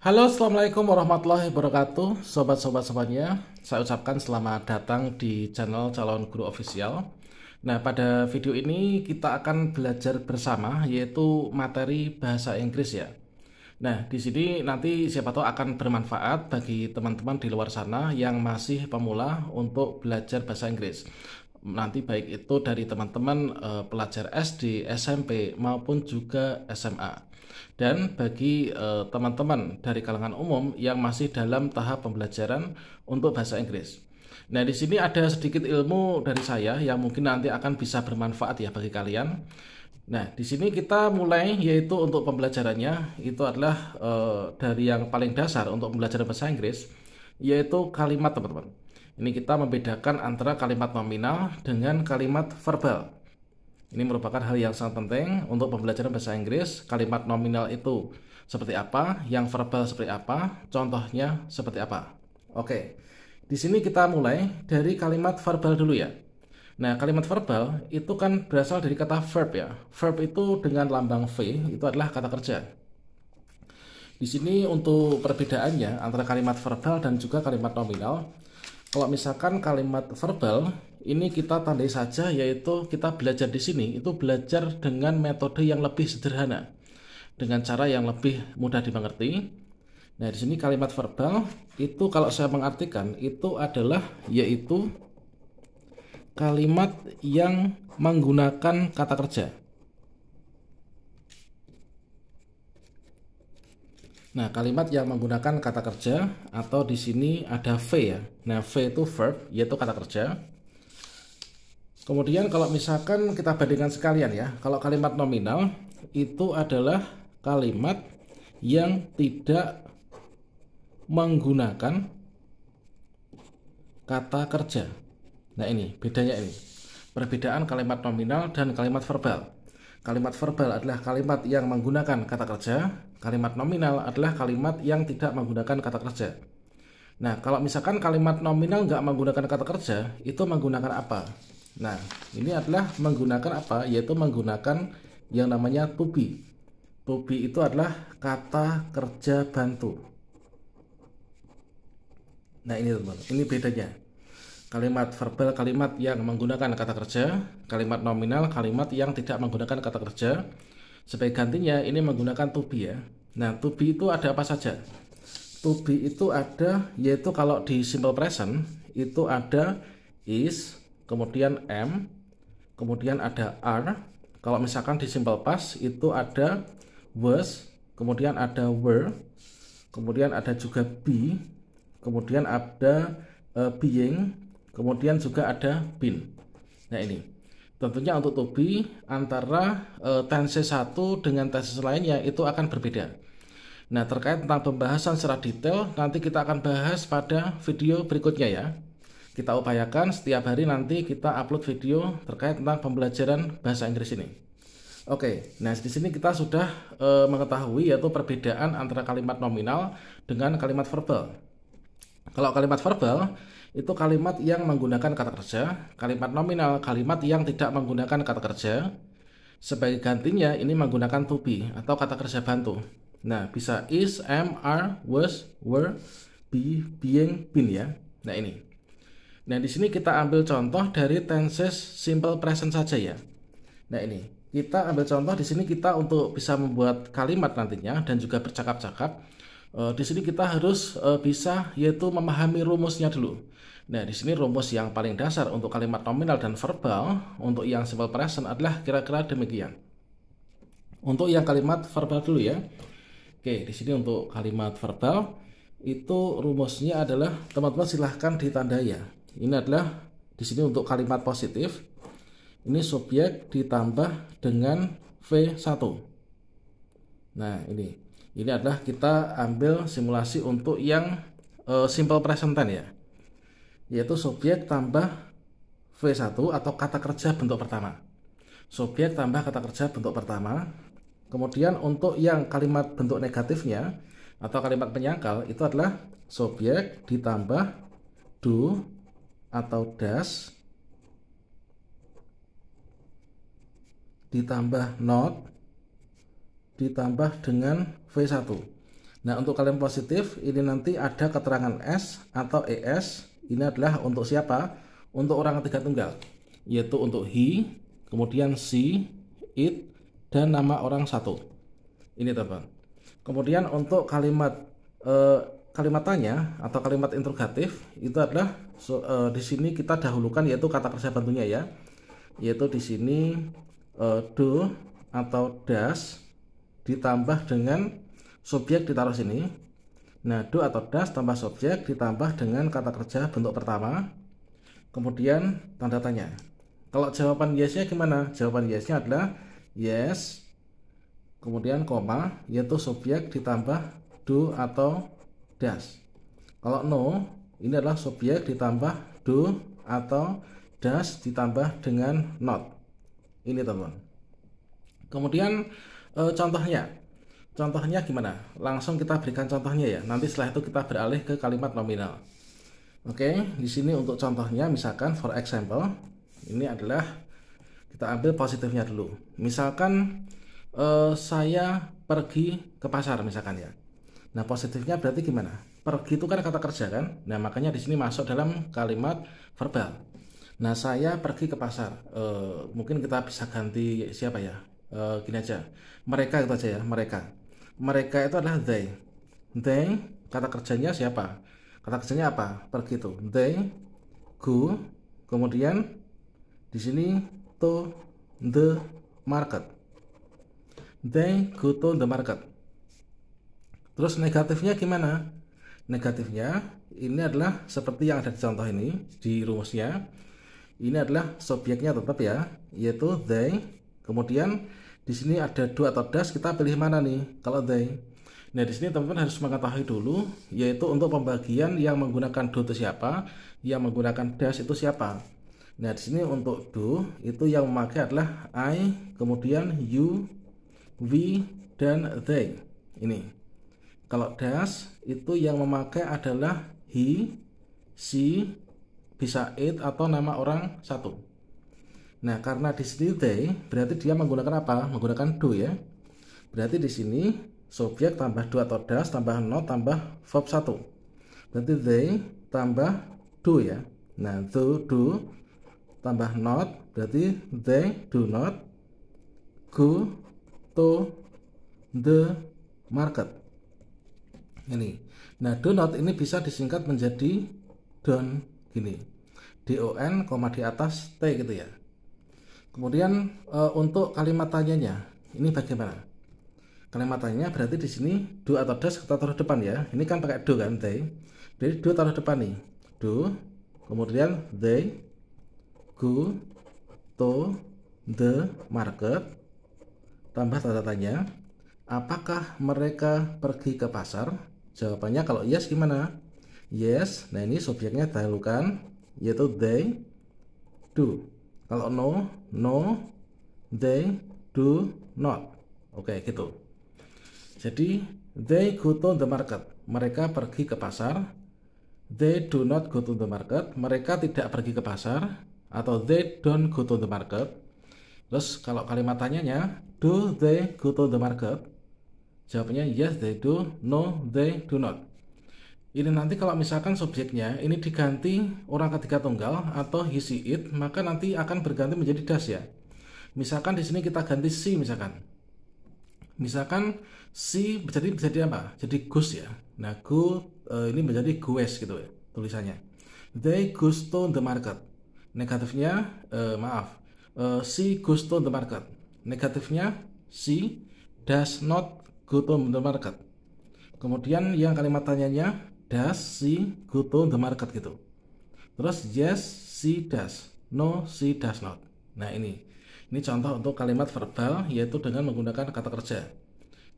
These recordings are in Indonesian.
Halo, assalamualaikum warahmatullahi wabarakatuh, sobat-sobat semuanya. Saya ucapkan selamat datang di channel Calon Guru Official. Nah, pada video ini kita akan belajar bersama, yaitu materi bahasa Inggris ya. Nah, di sini nanti siapa tahu akan bermanfaat bagi teman-teman di luar sana yang masih pemula untuk belajar bahasa Inggris. Nanti baik itu dari teman-teman pelajar SD, SMP maupun juga SMA. Dan bagi teman-teman dari kalangan umum yang masih dalam tahap pembelajaran untuk bahasa Inggris. Nah, di sini ada sedikit ilmu dari saya yang mungkin nanti akan bisa bermanfaat ya bagi kalian. Nah, di sini kita mulai yaitu untuk pembelajarannya itu adalah dari yang paling dasar untuk pembelajaran bahasa Inggris yaitu kalimat teman-teman. Ini kita membedakan antara kalimat nominal dengan kalimat verbal. Ini merupakan hal yang sangat penting untuk pembelajaran bahasa Inggris. Kalimat nominal itu seperti apa, yang verbal seperti apa, contohnya seperti apa. Oke, di sini kita mulai dari kalimat verbal dulu ya. Nah, kalimat verbal itu kan berasal dari kata verb ya. Verb itu dengan lambang V itu adalah kata kerja. Di sini untuk perbedaannya antara kalimat verbal dan juga kalimat nominal. Kalau misalkan kalimat verbal ini kita tandai saja yaitu kita belajar di sini itu belajar dengan metode yang lebih sederhana dengan cara yang lebih mudah dimengerti. Nah, di sini kalimat verbal itu kalau saya mengartikan itu adalah yaitu kalimat yang menggunakan kata kerja. Nah, kalimat yang menggunakan kata kerja atau di sini ada V ya. Nah, V itu verb yaitu kata kerja. Kemudian kalau misalkan kita bandingkan sekalian ya, kalau kalimat nominal itu adalah kalimat yang tidak menggunakan kata kerja. Nah, ini bedanya ini. Perbedaan kalimat nominal dan kalimat verbal. Kalimat verbal adalah kalimat yang menggunakan kata kerja. Kalimat nominal adalah kalimat yang tidak menggunakan kata kerja. Nah, kalau misalkan kalimat nominal nggak menggunakan kata kerja, itu menggunakan apa? Nah, ini adalah menggunakan apa? Yaitu menggunakan yang namanya to be. To be itu adalah kata kerja bantu. Nah, ini teman-teman, ini bedanya. Kalimat verbal kalimat yang menggunakan kata kerja, kalimat nominal kalimat yang tidak menggunakan kata kerja. Sebagai gantinya ini menggunakan to be ya. Nah, to be itu ada apa saja? To be itu ada yaitu kalau di simple present itu ada is, kemudian am, kemudian ada are. Kalau misalkan di simple past itu ada was, kemudian ada were, kemudian ada juga be, kemudian ada being, kemudian juga ada been. Nah, ini tentunya untuk to be antara tense satu dengan tense lainnya itu akan berbeda. Nah, terkait tentang pembahasan secara detail nanti kita akan bahas pada video berikutnya ya. Kita upayakan setiap hari nanti kita upload video terkait tentang pembelajaran bahasa Inggris ini. Oke, nah di sini kita sudah mengetahui yaitu perbedaan antara kalimat nominal dengan kalimat verbal. Kalau kalimat verbal itu kalimat yang menggunakan kata kerja, kalimat nominal kalimat yang tidak menggunakan kata kerja. Sebagai gantinya ini menggunakan to be atau kata kerja bantu. Nah, bisa is, am, are, was, were, be, being, been ya. Nah, ini. Nah, di sini kita ambil contoh dari tenses simple present saja ya. Nah, ini. Kita ambil contoh di sini kita untuk bisa membuat kalimat nantinya dan juga bercakap-cakap. Di sini kita harus bisa yaitu memahami rumusnya dulu. Nah, di sini rumus yang paling dasar untuk kalimat nominal dan verbal untuk yang simple present adalah kira-kira demikian. Untuk yang kalimat verbal dulu ya. Oke, di sini untuk kalimat verbal itu rumusnya adalah teman-teman silahkan ditandai ya. Ini adalah di sini untuk kalimat positif. Ini subjek ditambah dengan V1. Nah, ini adalah kita ambil simulasi untuk yang simple present tense ya. Yaitu subjek tambah V1 atau kata kerja bentuk pertama. Subjek tambah kata kerja bentuk pertama. Kemudian untuk yang kalimat bentuk negatifnya atau kalimat penyangkal itu adalah subjek ditambah do atau does ditambah not ditambah dengan V1. Nah, untuk kalimat positif ini nanti ada keterangan s atau es. Ini adalah untuk siapa? Untuk orang ketiga tunggal, yaitu untuk he, kemudian she, it, dan nama orang satu. Ini teman. Kemudian untuk kalimat kalimat tanya atau kalimat interrogatif itu adalah di sini kita dahulukan yaitu kata kerja bantunya ya. Yaitu di sini do atau does ditambah dengan subjek ditaruh sini. Nah, do atau does tambah subjek ditambah dengan kata kerja bentuk pertama, kemudian tanda tanya. Kalau jawaban yes-nya gimana? Jawaban yes-nya adalah yes, kemudian koma, yaitu subjek ditambah do atau does. Kalau no, ini adalah subjek ditambah do atau does ditambah dengan not. Ini teman. Kemudian contohnya gimana? Langsung kita berikan contohnya ya. Nanti setelah itu kita beralih ke kalimat nominal. Oke, di sini untuk contohnya misalkan for example, ini adalah kita ambil positifnya dulu. Misalkan saya pergi ke pasar misalkan ya. Nah, positifnya berarti gimana? Pergi itu kan kata kerja kan? Nah, makanya di sini masuk dalam kalimat verbal. Nah, saya pergi ke pasar. Mungkin kita bisa ganti siapa ya? Gini aja. Mereka itu aja ya, mereka. Mereka itu adalah they. They kata kerjanya siapa? Kata kerjanya apa? Pergi itu. They go. Kemudian di sini to the market. They go to the market. Terus negatifnya gimana? Negatifnya ini adalah seperti yang ada di contoh ini di rumusnya. Ini adalah subjeknya tetap ya, yaitu they. Kemudian di sini ada do atau does, kita pilih mana nih kalau they. Nah, di sini teman-teman harus mengetahui dulu, yaitu untuk pembagian yang menggunakan do itu siapa, yang menggunakan does itu siapa. Nah, di sini untuk do itu yang memakai adalah I, kemudian you, we, dan they. Ini. Kalau does itu yang memakai adalah he, she, bisa it atau nama orang satu. Nah, karena di sini they berarti dia menggunakan apa? Menggunakan do ya. Berarti di sini subjek tambah do atau does tambah not tambah verb 1. Berarti they tambah do ya. Nah, do tambah not berarti they do not go to the market. Ini. Nah, do not ini bisa disingkat menjadi don't gini. DON, di atas T gitu ya. Kemudian untuk kalimat tanyanya ini bagaimana? Kalimat tanyanya berarti di sini do atau does kita taruh depan ya. Ini kan pakai do kan they. Jadi do taruh depan nih. Do, kemudian they go to the market tambah tanda tanya. Apakah mereka pergi ke pasar? Jawabannya kalau yes gimana? Yes. Nah, ini subjeknya dahulukan yaitu they do. Kalau no, they do not. Oke, gitu. Jadi they go to the market. Mereka pergi ke pasar. They do not go to the market. Mereka tidak pergi ke pasar. Atau they don't go to the market. Terus kalau kalimat tanyanya, do they go to the market? Jawabannya yes they do, no they do not. Ini nanti kalau misalkan subjeknya ini diganti orang ketiga tunggal atau he, she, it, maka nanti akan berganti menjadi does ya. Misalkan di sini kita ganti she misalkan. Misalkan she jadi apa? Jadi goes ya. Nah, go ini menjadi goes gitu ya tulisannya. They goes to the market. Negatifnya she goes to the market. Negatifnya she does not go to the market. Kemudian yang kalimat tanyanya does she go to the market gitu. Terus yes she does, no she does not. Nah, ini contoh untuk kalimat verbal yaitu dengan menggunakan kata kerja.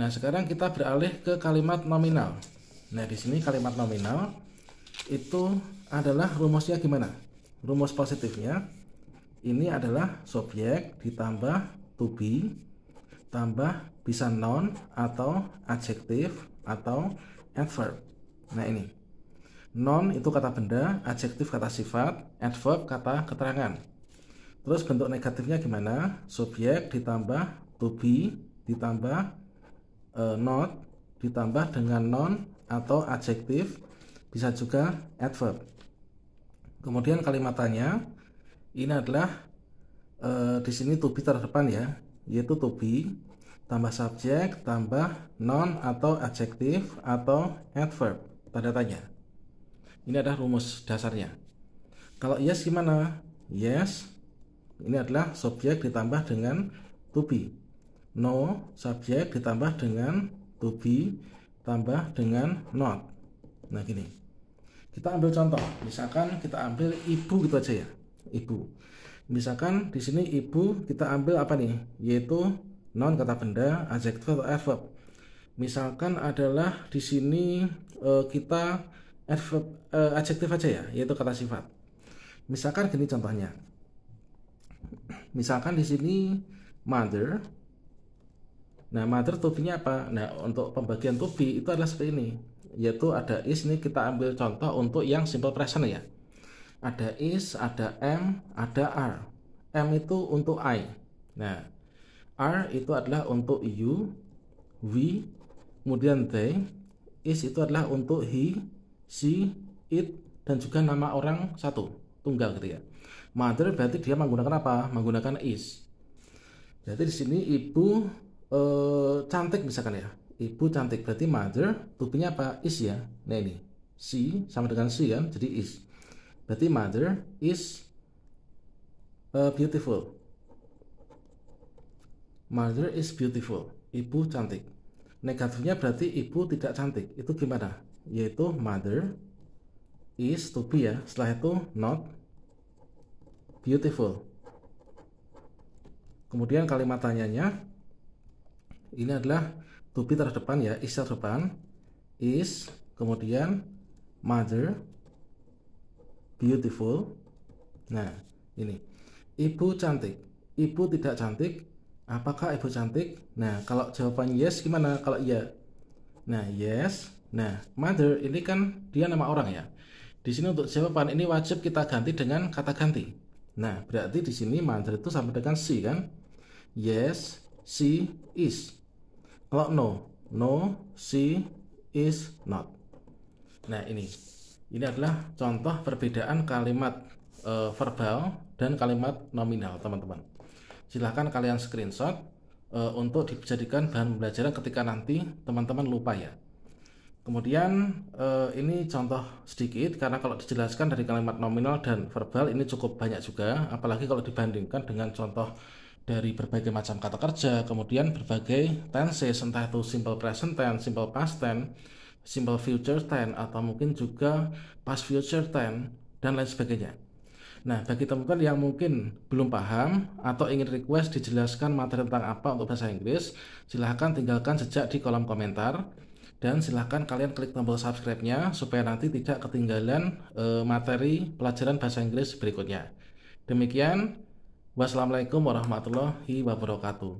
Nah, sekarang kita beralih ke kalimat nominal. Nah, di sini kalimat nominal itu adalah rumusnya gimana? Rumus positifnya ini adalah subjek ditambah to be tambah bisa noun atau adjektif atau adverb. Nah, ini noun itu kata benda, adjektif kata sifat, adverb kata keterangan. Terus bentuk negatifnya gimana? Subjek ditambah to be ditambah not ditambah dengan noun atau adjektif, bisa juga adverb. Kemudian kalimatannya ini adalah di sini to be terdepan ya, yaitu to be tambah subjek tambah noun atau adjektif atau adverb tanda tanya. Ini adalah rumus dasarnya. Kalau yes gimana? Yes ini adalah subjek ditambah dengan to be. No subjek ditambah dengan to be tambah dengan not. Nah gini, kita ambil contoh, misalkan kita ambil ibu gitu aja ya, ibu. Misalkan di sini ibu kita ambil apa nih? Yaitu noun kata benda, adjektif atau adverb. Misalkan adalah di sini kita adverb adjektif aja ya, yaitu kata sifat. Misalkan gini contohnya. Misalkan di sini mother. Nah, mother to be-nya apa? Nah, untuk pembagian to be itu adalah seperti ini. Yaitu ada is, ini kita ambil contoh untuk yang simple present ya. Ada is, ada am, ada are. Am itu untuk I. Nah, are itu adalah untuk you, we, kemudian they. Is itu adalah untuk he, she, it, dan juga nama orang satu, tunggal gitu ya. Mother berarti dia menggunakan apa? Menggunakan is. Berarti di sini ibu cantik misalkan ya. Ibu cantik berarti mother, to be-nya apa? Is ya. Nah ini, she sama dengan she kan, jadi is. Berarti mother is beautiful. Mother is beautiful. Ibu cantik. Negatifnya berarti ibu tidak cantik. Itu gimana? Yaitu mother is to be ya. Setelah itu not beautiful. Kemudian kalimat tanyanya ini adalah to be terdepan ya, is terdepan, is, kemudian mother beautiful. Nah ini, ibu cantik, ibu tidak cantik, apakah ibu cantik? Nah kalau jawaban yes gimana? Kalau iya, nah yes. Nah mother ini kan dia nama orang ya. Di sini untuk jawaban ini wajib kita ganti dengan kata ganti. Nah berarti di sini mother itu sama dengan she kan? Yes, she is. Kalau no, she is not. Nah ini adalah contoh perbedaan kalimat verbal dan kalimat nominal teman-teman. Silahkan kalian screenshot untuk dijadikan bahan pembelajaran ketika nanti teman-teman lupa ya. Kemudian ini contoh sedikit karena kalau dijelaskan dari kalimat nominal dan verbal ini cukup banyak juga, apalagi kalau dibandingkan dengan contoh dari berbagai macam kata kerja, kemudian berbagai tenses, entah itu simple present tense, simple past tense, simple future tense, atau mungkin juga past future tense, dan lain sebagainya. Nah, bagi teman-teman yang mungkin belum paham atau ingin request dijelaskan materi tentang apa untuk bahasa Inggris, silahkan tinggalkan jejak di kolom komentar, dan silahkan kalian klik tombol subscribe-nya supaya nanti tidak ketinggalan materi pelajaran bahasa Inggris berikutnya. Demikian. Wassalamualaikum warahmatullahi wabarakatuh.